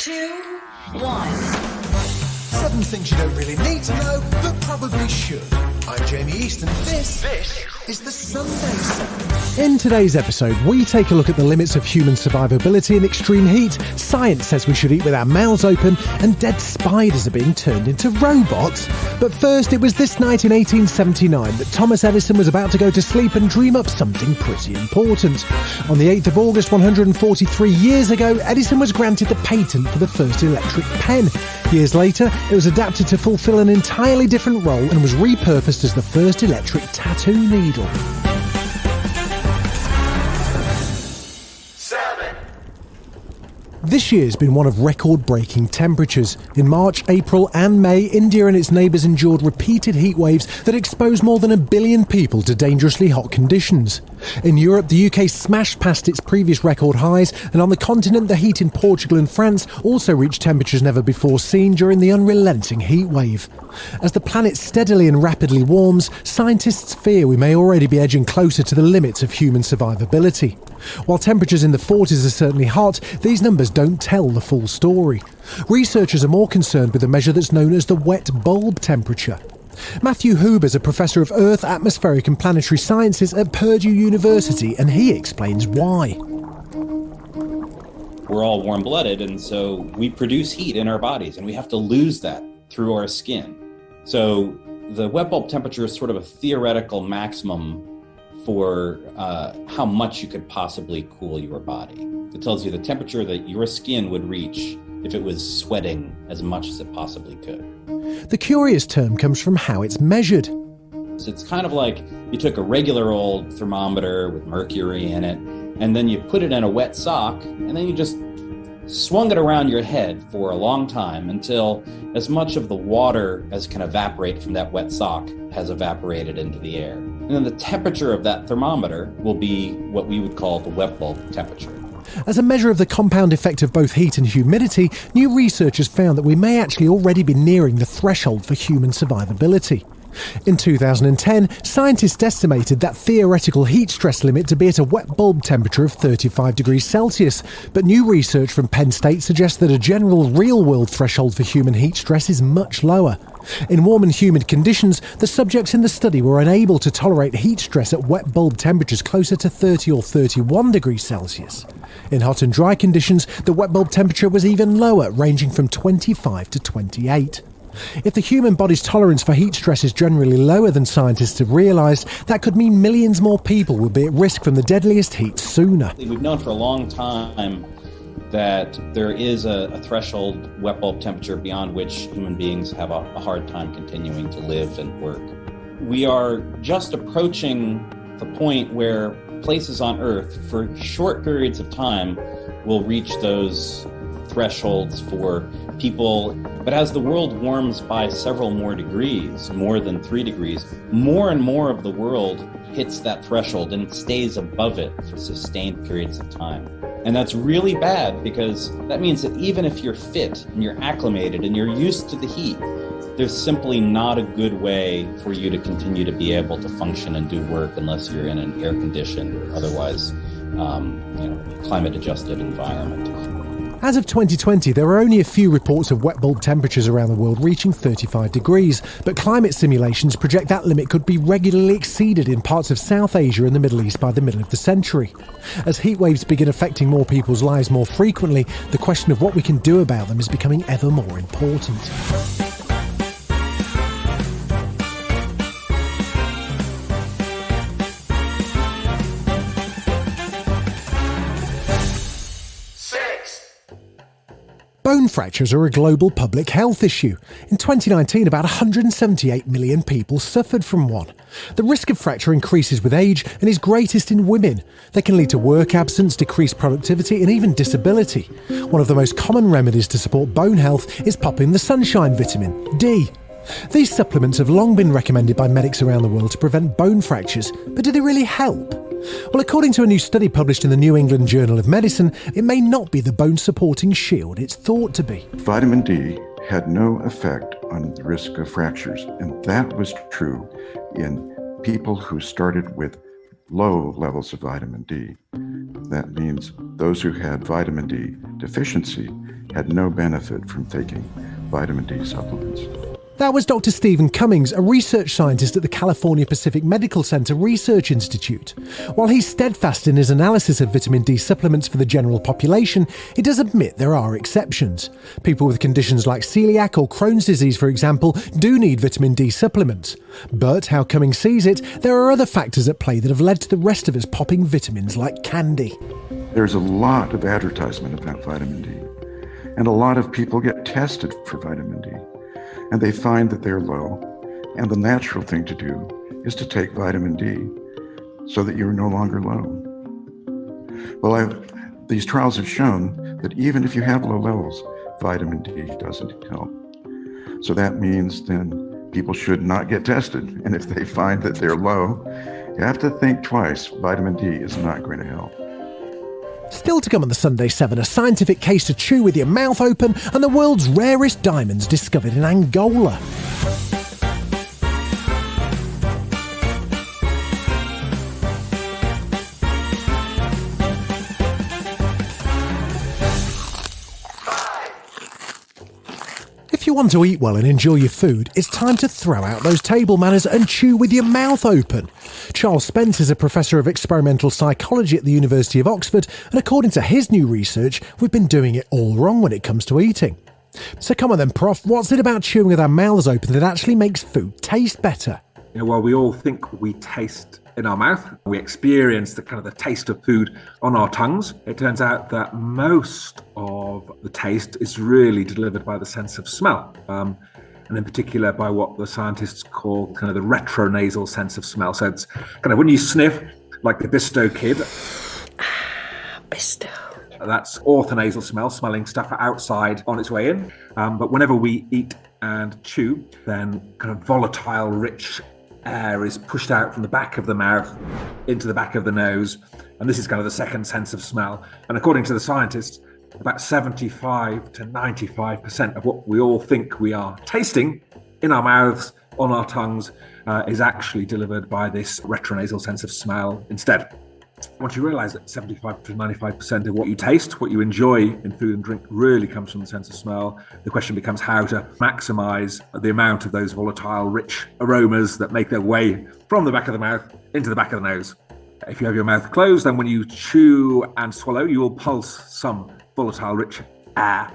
2, 1. 7 things you don't really need to know, but probably should. I'm Jamie East, and this is the Sunday 7. In today's episode, we take a look at the limits of human survivability in extreme heat, science says we should eat with our mouths open, and dead spiders are being turned into robots. But first, it was this night in 1879 that Thomas Edison was about to go to sleep and dream up something pretty important. On the 8th of August 143 years ago, Edison was granted the patent for the first electric pen. Years later, it was adapted to fulfill an entirely different role and was repurposed as the first electric tattoo needle. This year's been one of record-breaking temperatures. In March, April and May, India and its neighbours endured repeated heat waves that exposed more than 1 billion people to dangerously hot conditions. In Europe, the UK smashed past its previous record highs, and on the continent, the heat in Portugal and France also reached temperatures never before seen during the unrelenting heat wave. As the planet steadily and rapidly warms, scientists fear we may already be edging closer to the limits of human survivability. While temperatures in the 40s are certainly hot, these numbers don't tell the full story. Researchers are more concerned with a measure that's known as the wet bulb temperature. Matthew Huber is a professor of Earth, Atmospheric and Planetary Sciences at Purdue University, and he explains why. We're all warm-blooded, and so we produce heat in our bodies, and we have to lose that through our skin. So the wet bulb temperature is sort of a theoretical maximum for how much you could possibly cool your body. It tells you the temperature that your skin would reach if it was sweating as much as it possibly could. The curious term comes from how it's measured. So it's kind of like you took a regular old thermometer with mercury in it, and then you put it in a wet sock, and then you just swung it around your head for a long time until as much of the water as can evaporate from that wet sock has evaporated into the air. And then the temperature of that thermometer will be what we would call the wet bulb temperature. As a measure of the compound effect of both heat and humidity, new researchers found that we may actually already be nearing the threshold for human survivability. In 2010, scientists estimated that theoretical heat stress limit to be at a wet bulb temperature of 35 degrees Celsius, but new research from Penn State suggests that a general real-world threshold for human heat stress is much lower. In warm and humid conditions, the subjects in the study were unable to tolerate heat stress at wet bulb temperatures closer to 30 or 31 degrees Celsius. In hot and dry conditions, the wet bulb temperature was even lower, ranging from 25 to 28. If the human body's tolerance for heat stress is generally lower than scientists have realised, that could mean millions more people will be at risk from the deadliest heat sooner. We've known for a long time that there is a threshold wet bulb temperature beyond which human beings have a hard time continuing to live and work. We are just approaching the point where places on Earth for short periods of time will reach those thresholds for people. But as the world warms by several more degrees, more than 3 degrees, more and more of the world hits that threshold and stays above it for sustained periods of time. And that's really bad because that means that even if you're fit and you're acclimated and you're used to the heat, there's simply not a good way for you to continue to be able to function and do work unless you're in an air-conditioned or otherwise climate-adjusted environment. As of 2020, there are only a few reports of wet bulb temperatures around the world reaching 35 degrees, but climate simulations project that limit could be regularly exceeded in parts of South Asia and the Middle East by the middle of the century. As heat waves begin affecting more people's lives more frequently, the question of what we can do about them is becoming ever more important. Bone fractures are a global public health issue. In 2019, about 178 million people suffered from one. The risk of fracture increases with age and is greatest in women. They can lead to work absence, decreased productivity and even disability. One of the most common remedies to support bone health is popping the sunshine vitamin, D. These supplements have long been recommended by medics around the world to prevent bone fractures, but do they really help? Well, according to a new study published in the New England Journal of Medicine, it may not be the bone-supporting shield it's thought to be. Vitamin D had no effect on the risk of fractures, and that was true in people who started with low levels of vitamin D. That means those who had vitamin D deficiency had no benefit from taking vitamin D supplements. That was Dr. Stephen Cummings, a research scientist at the California Pacific Medical Center Research Institute. While he's steadfast in his analysis of vitamin D supplements for the general population, he does admit there are exceptions. People with conditions like celiac or Crohn's disease, for example, do need vitamin D supplements. But how Cummings sees it, there are other factors at play that have led to the rest of us popping vitamins like candy. There's a lot of advertisement about vitamin D, and a lot of people get tested for vitamin D. And they find that they're low, and the natural thing to do is to take vitamin D so that you're no longer low. Well, these trials have shown that even if you have low levels, vitamin D doesn't help. So that means then people should not get tested. And if they find that they're low, you have to think twice. Vitamin D is not going to help. Still to come on the Sunday 7, a scientific case to chew with your mouth open and the world's rarest diamonds discovered in Angola. If you want to eat well and enjoy your food, it's time to throw out those table manners and chew with your mouth open. Charles Spence is a professor of experimental psychology at the University of Oxford, and according to his new research, we've been doing it all wrong when it comes to eating. So come on then, Prof, what's it about chewing with our mouths open that actually makes food taste better? While we all think we taste in our mouth, we experience the taste of food on our tongues. It turns out that most of the taste is really delivered by the sense of smell, and in particular by what the scientists call the retronasal sense of smell. So it's when you sniff, like the Bisto kid. Bisto. That's orthonasal smell, smelling stuff outside on its way in. But whenever we eat and chew, then volatile, rich air is pushed out from the back of the mouth into the back of the nose, and this is the second sense of smell. And according to the scientists, about 75 to 95% of what we all think we are tasting in our mouths, on our tongues, is actually delivered by this retronasal sense of smell instead. Once you realize that 75 to 95% of what you taste, what you enjoy in food and drink, really comes from the sense of smell, the question becomes how to maximize the amount of those volatile, rich aromas that make their way from the back of the mouth into the back of the nose. If you have your mouth closed, then when you chew and swallow, you will pulse some volatile, rich air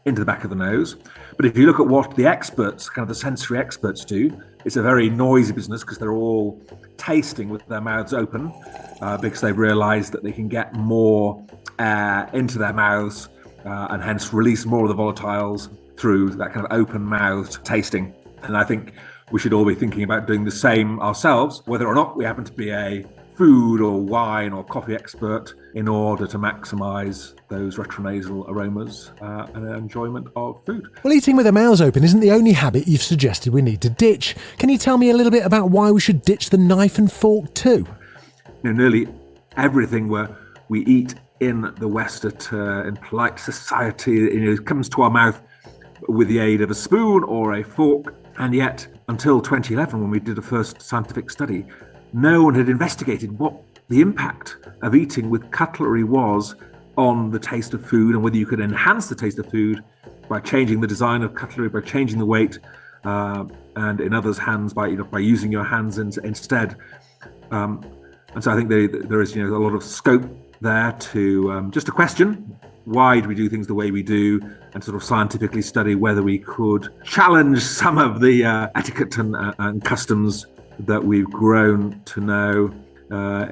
into the back of the nose. But if you look at what the experts, the sensory experts do, it's a very noisy business because they're all tasting with their mouths open because they've realized that they can get more air into their mouths and hence release more of the volatiles through that open-mouthed tasting. And I think we should all be thinking about doing the same ourselves, whether or not we happen to be a food or wine or coffee expert, in order to maximize those retronasal aromas and enjoyment of food. Well, eating with our mouths open isn't the only habit you've suggested we need to ditch. Can you tell me a little bit about why we should ditch the knife and fork too? Nearly everything we eat in the West in polite society comes to our mouth with the aid of a spoon or a fork. And yet, until 2011, when we did a first scientific study, no one had investigated what the impact of eating with cutlery was on the taste of food, and whether you could enhance the taste of food by changing the design of cutlery, by changing the weight, and in others' hands by using your hands instead. And so I think there is a lot of scope there to just to question why do we do things the way we do, and scientifically study whether we could challenge some of the etiquette and customs that we've grown to know,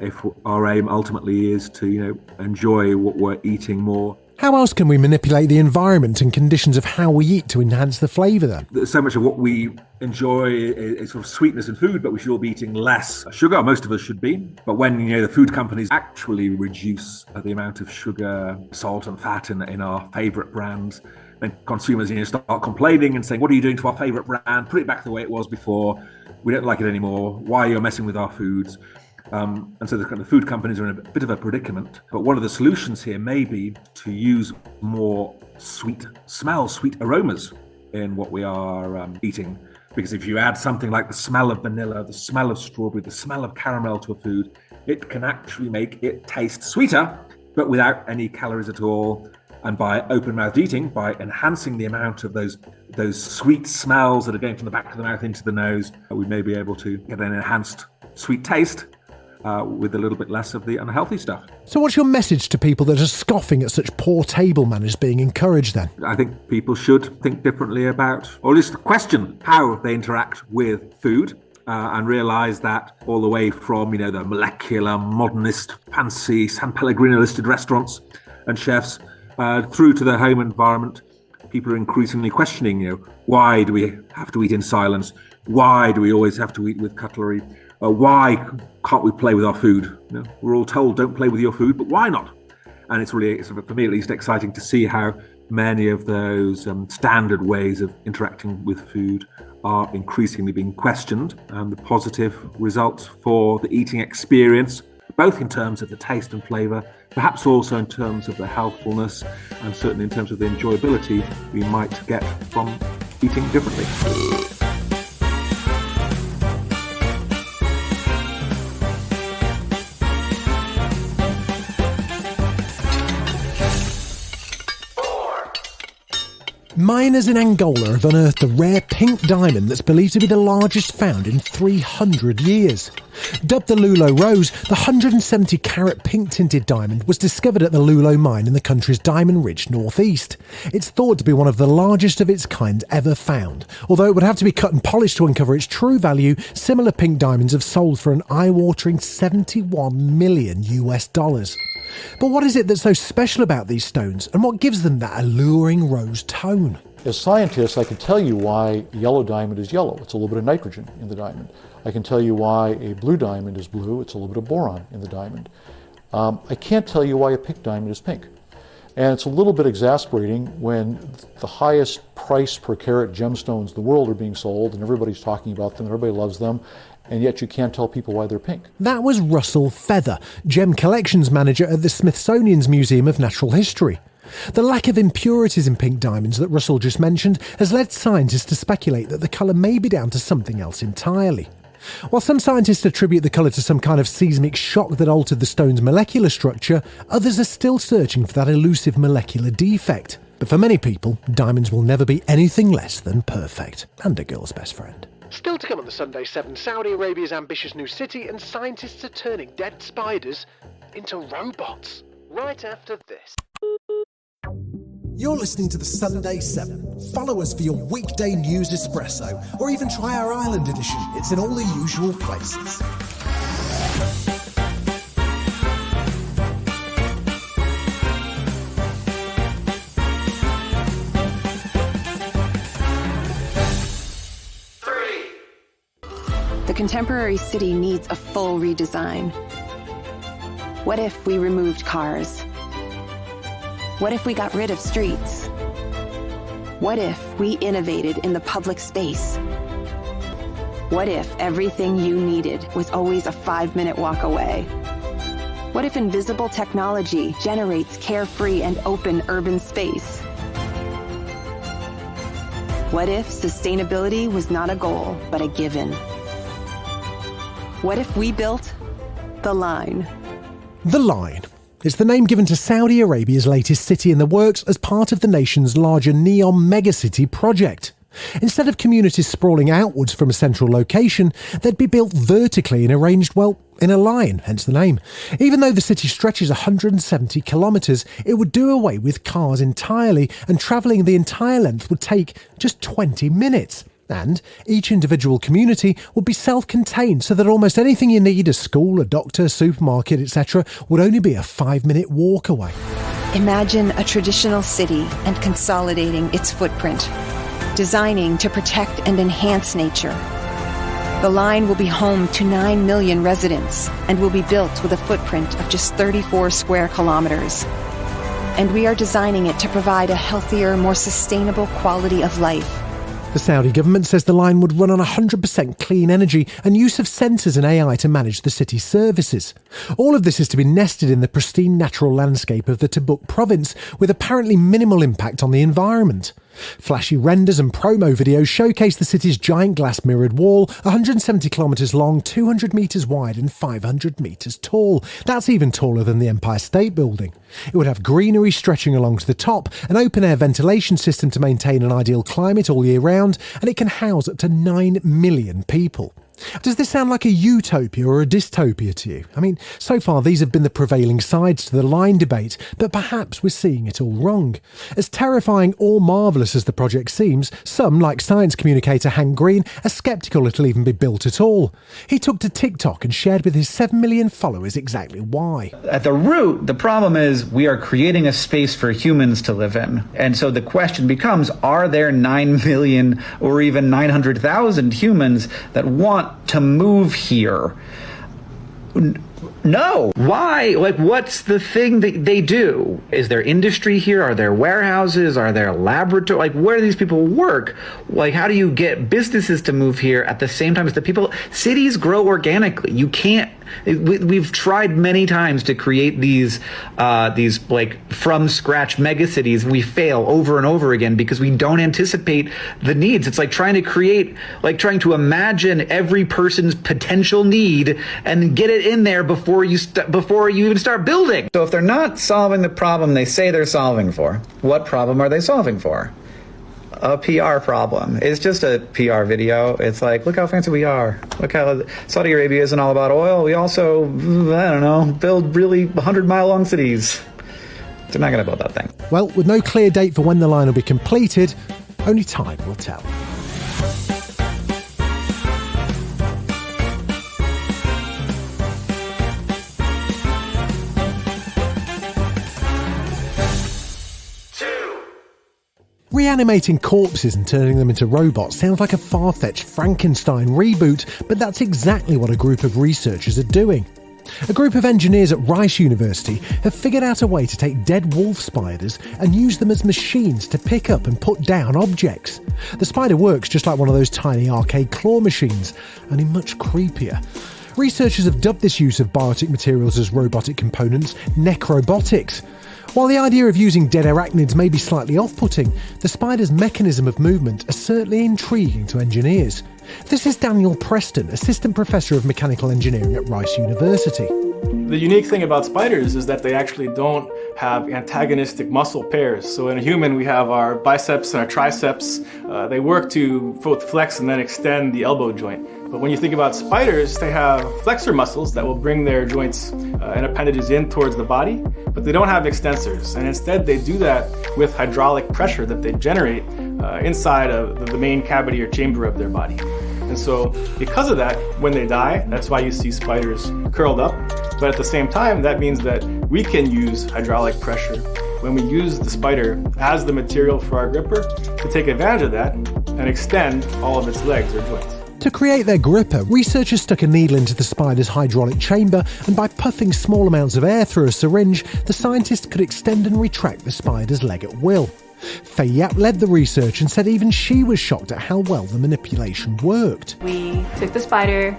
if our aim ultimately is to enjoy what we're eating more. How else can we manipulate the environment and conditions of how we eat to enhance the flavour then? So much of what we enjoy is sweetness in food, but we should all be eating less sugar. Most of us should be. But when the food companies actually reduce the amount of sugar, salt and fat in our favourite brands, then consumers start complaining and saying, what are you doing to our favourite brand? Put it back the way it was before. We don't like it anymore. Why are you messing with our foods? And so the food companies are in a bit of a predicament. But one of the solutions here may be to use more sweet aromas in what we are eating. Because if you add something like the smell of vanilla, the smell of strawberry, the smell of caramel to a food, it can actually make it taste sweeter, but without any calories at all, And by open-mouthed eating, by enhancing the amount of those sweet smells that are going from the back of the mouth into the nose, we may be able to get an enhanced sweet taste with a little bit less of the unhealthy stuff. So what's your message to people that are scoffing at such poor table manners being encouraged then? I think people should think differently about, or at least question how they interact with food. And realise that all the way from, the molecular, modernist, fancy San Pellegrino listed restaurants and chefs through to the home environment, people are increasingly questioning, why do we have to eat in silence? Why do we always have to eat with cutlery? Why can't we play with our food? We're all told don't play with your food, but why not? And it's really, for me at least, exciting to see how many of those standard ways of interacting with food are increasingly being questioned, and the positive results for the eating experience, both in terms of the taste and flavour, perhaps also in terms of the healthfulness, and certainly in terms of the enjoyability we might get from eating differently. Miners in Angola have unearthed a rare pink diamond that's believed to be the largest found in 300 years. Dubbed the Lulo Rose, the 170-carat pink-tinted diamond was discovered at the Lulo mine in the country's Diamond-rich northeast. It's thought to be one of the largest of its kind ever found. Although it would have to be cut and polished to uncover its true value, similar pink diamonds have sold for an eye-watering $71 million. But what is it that's so special about these stones, and what gives them that alluring rose tone? As scientists, I can tell you why a yellow diamond is yellow. It's a little bit of nitrogen in the diamond. I can tell you why a blue diamond is blue. It's a little bit of boron in the diamond. I can't tell you why a pink diamond is pink. And it's a little bit exasperating when the highest price per carat gemstones in the world are being sold, and everybody's talking about them, everybody loves them, and yet you can't tell people why they're pink. That was Russell Feather, gem collections manager at the Smithsonian's Museum of Natural History. The lack of impurities in pink diamonds that Russell just mentioned has led scientists to speculate that the colour may be down to something else entirely. While some scientists attribute the colour to some kind of seismic shock that altered the stone's molecular structure, others are still searching for that elusive molecular defect. But for many people, diamonds will never be anything less than perfect, and a girl's best friend. Still to come on the Sunday 7, Saudi Arabia's ambitious new city, and scientists are turning dead spiders into robots. Right after this. You're listening to the Sunday 7. Follow us for your weekday news espresso, or even try our Ireland edition. It's in all the usual places. The contemporary city needs a full redesign. What if we removed cars? What if we got rid of streets? What if we innovated in the public space? What if everything you needed was always a 5-minute walk away? What if invisible technology generates carefree and open urban space? What if sustainability was not a goal, but a given? What if we built The Line? The Line. It's the name given to Saudi Arabia's latest city in the works as part of the nation's larger Neom megacity project. Instead of communities sprawling outwards from a central location, they'd be built vertically and arranged, well, in a line, hence the name. Even though the city stretches 170 kilometres, it would do away with cars entirely, and travelling the entire length would take just 20 minutes. And each individual community would be self-contained so that almost anything you need, a school, a doctor, supermarket, etc., would only be a 5-minute walk away. Imagine a traditional city and consolidating its footprint, designing to protect and enhance nature. The Line will be home to 9 million residents and will be built with a footprint of just 34 square kilometers. And we are designing it to provide a healthier, more sustainable quality of life. The Saudi government says the line would run on 100% clean energy and use of sensors and AI to manage the city's services. All of this is to be nested in the pristine natural landscape of the Tabuk province with apparently minimal impact on the environment. Flashy renders and promo videos showcase the city's giant glass mirrored wall, 170 kilometres long, 200 metres wide and 500 metres tall. That's even taller than the Empire State Building. It would have greenery stretching along to the top, an open-air ventilation system to maintain an ideal climate all year round, and it can house up to 9 million people. Does this sound like a utopia or a dystopia to you? I mean, so far these have been the prevailing sides to the line debate, but perhaps we're seeing it all wrong. As terrifying or marvellous as the project seems, some, like science communicator Hank Green, are sceptical it'll even be built at all. He took to TikTok and shared with his 7 million followers exactly why. At the root, the problem is we are creating a space for humans to live in. And so the question becomes, are there 9 million or even 900,000 humans that want to move here? No. Why? Like, what's the thing that they do? Is there industry here? Are there warehouses? Are there laboratories? Like, where do these people work? Like, how do you get businesses to move here at the same time as the people? Cities grow organically. You can't. We've tried many times to create these like from scratch megacities. We fail over and over again because we don't anticipate the needs. It's like trying to imagine every person's potential need and get it in there before you even start building. So if they're not solving the problem they say they're solving for, what problem are they solving for? A PR problem. It's just a PR video. It's like, look how fancy we are. Look how Saudi Arabia isn't all about oil. We also, I don't know, build really 100-mile-long cities. They're not going to build that thing. Well, with no clear date for when the line will be completed, only time will tell. Reanimating corpses and turning them into robots sounds like a far-fetched Frankenstein reboot, but that's exactly what a group of researchers are doing. A group of engineers at Rice University have figured out a way to take dead wolf spiders and use them as machines to pick up and put down objects. The spider works just like one of those tiny arcade claw machines, only much creepier. Researchers have dubbed this use of biotic materials as robotic components necrobotics. While the idea of using dead arachnids may be slightly off-putting, the spider's mechanism of movement is certainly intriguing to engineers. This is Daniel Preston, Assistant Professor of Mechanical Engineering at Rice University. The unique thing about spiders is that they actually don't have antagonistic muscle pairs. So in a human, we have our biceps and our triceps. They work to both flex and then extend the elbow joint. But when you think about spiders, they have flexor muscles that will bring their joints and appendages in towards the body, but they don't have extensors. And instead, they do that with hydraulic pressure that they generate inside of the main cavity or chamber of their body. And so because of that, when they die, that's why you see spiders curled up. But at the same time, that means that we can use hydraulic pressure when we use the spider as the material for our gripper to take advantage of that and extend all of its legs or joints. To create their gripper, researchers stuck a needle into the spider's hydraulic chamber, and by puffing small amounts of air through a syringe, the scientists could extend and retract the spider's leg at will. Fei Yap led the research and said even she was shocked at how well the manipulation worked. We took the spider,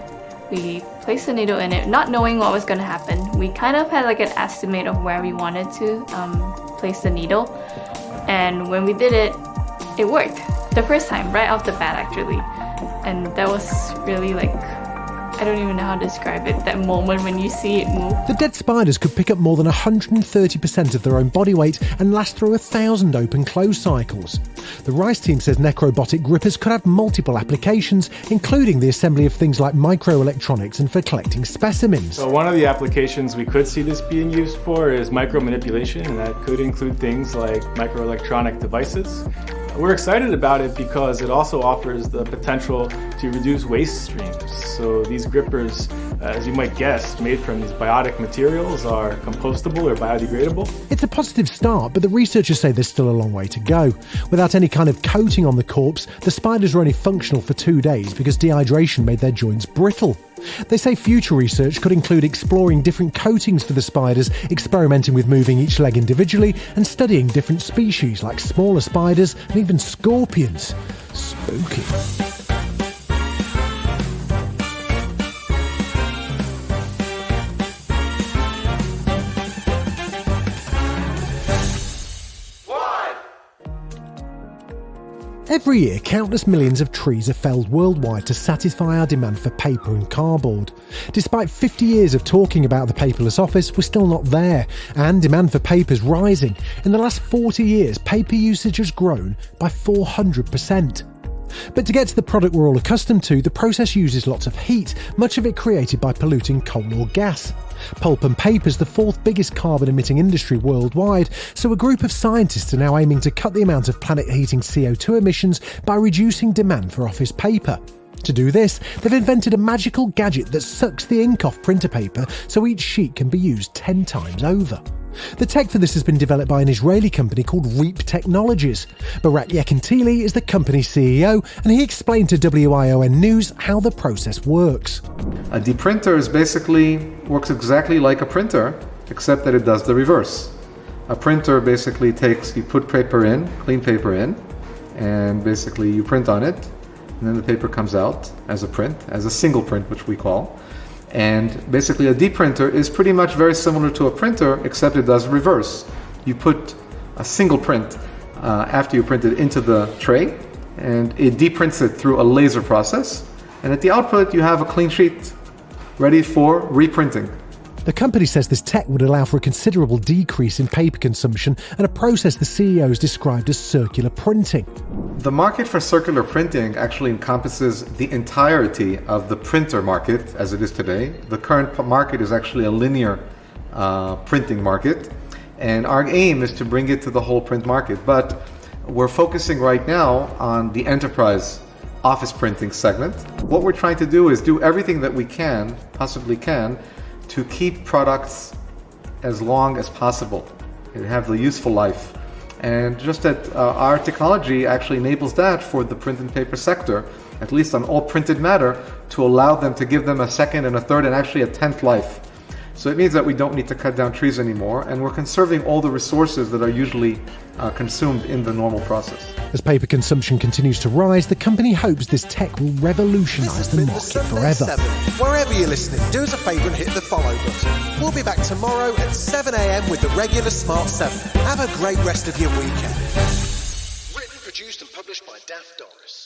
we placed the needle in it, not knowing what was going to happen. We kind of had like an estimate of where we wanted to place the needle. And when we did it, it worked. The first time, right off the bat actually. And that was really like, I don't even know how to describe it, that moment when you see it move. The dead spiders could pick up more than 130% of their own body weight and last through 1,000 open-close cycles. The Rice team says necrobotic grippers could have multiple applications, including the assembly of things like microelectronics and for collecting specimens. So one of the applications we could see this being used for is micromanipulation, and that could include things like microelectronic devices. We're excited about it because it also offers the potential to reduce waste streams. So these grippers, as you might guess, made from these biotic materials are compostable or biodegradable. It's a positive start, but the researchers say there's still a long way to go. Without any kind of coating on the corpse, the spiders were only functional for 2 days because dehydration made their joints brittle. They say future research could include exploring different coatings for the spiders, experimenting with moving each leg individually, and studying different species like smaller spiders and even scorpions. Spooky. Every year, countless millions of trees are felled worldwide to satisfy our demand for paper and cardboard. Despite 50 years of talking about the paperless office, we're still not there, and demand for paper is rising. In the last 40 years, paper usage has grown by 400%. But to get to the product we're all accustomed to, the process uses lots of heat, much of it created by polluting coal or gas. Pulp and paper is the fourth biggest carbon-emitting industry worldwide, so a group of scientists are now aiming to cut the amount of planet-heating CO2 emissions by reducing demand for office paper. To do this, they've invented a magical gadget that sucks the ink off printer paper so each sheet can be used 10 times over. The tech for this has been developed by an Israeli company called Reap Technologies. Barak Yekintili is the company's CEO, and he explained to WION News how the process works. A deprinter works exactly like a printer, except that it does the reverse. A printer basically you put paper in, clean paper in, and basically you print on it, and then the paper comes out as a single print, which we call. And basically a deprinter is pretty much very similar to a printer, except it does reverse. You put a single print after you print it into the tray, and it deprints it through a laser process, and at the output you have a clean sheet ready for reprinting. The company says this tech would allow for a considerable decrease in paper consumption and a process the CEO has described as circular printing. The market for circular printing actually encompasses the entirety of the printer market as it is today. The current market is actually a linear printing market, and our aim is to bring it to the whole print market. But we're focusing right now on the enterprise office printing segment. What we're trying to do is do everything that we possibly can, to keep products as long as possible and have the useful life. And just that our technology actually enables that for the print and paper sector, at least on all printed matter, to allow them to give them a second and a third and actually a 10th life. So it means that we don't need to cut down trees anymore, and we're conserving all the resources that are usually consumed in the normal process. As paper consumption continues to rise, the company hopes this tech will revolutionise the market forever. Wherever you're listening, do us a favour and hit the follow button. We'll be back tomorrow at 7 a.m. with the regular Smart 7. Have a great rest of your weekend. Written, produced and published by Daft Doris.